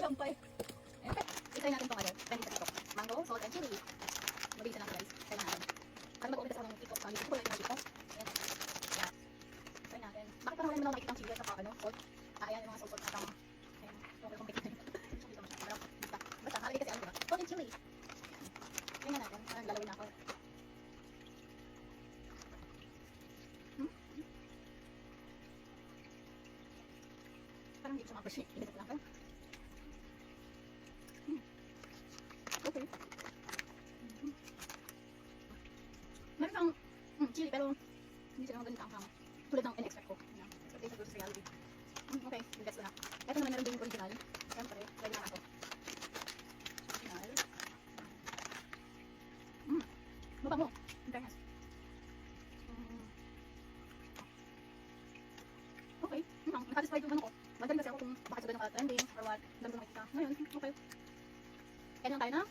Sampay. Okay. I-try natin itong ano. Ready sa TikTok. Mango, salt, and chili. Mabilis na lang guys. Try natin. Kasi mag-open kasi ako ng TikTok. Hindi ko lang yung TikTok. Ayan. Ayan. Try natin. Bakit parang wala naman ako nakikita ang chili at saka ano? Salt. Ayan yung mga salt at saka. Ayan. Okay, complicate. Basta, nakalagay kasi ano diba? Salt and chili. Tingnan natin. Parang lalawin na ako. Parang hindi ko siya ma-appreciate. Hindi ko lang. Okay. Meron siyang chili pero hindi siya naman ganito ang tulad ng in-expect ko. Expectation versus reality. Okay, yung best ko na. Ito naman meron din yung original. Siyempre, try na ako. Original. Mabango. In fairness. Okay. Nakasatisfied yung ano ko. Madali kasi ako kung bakit sa ganun ka-trending or what. Dami ko nakikita. Ngayon, okay. Kaya naman tayo na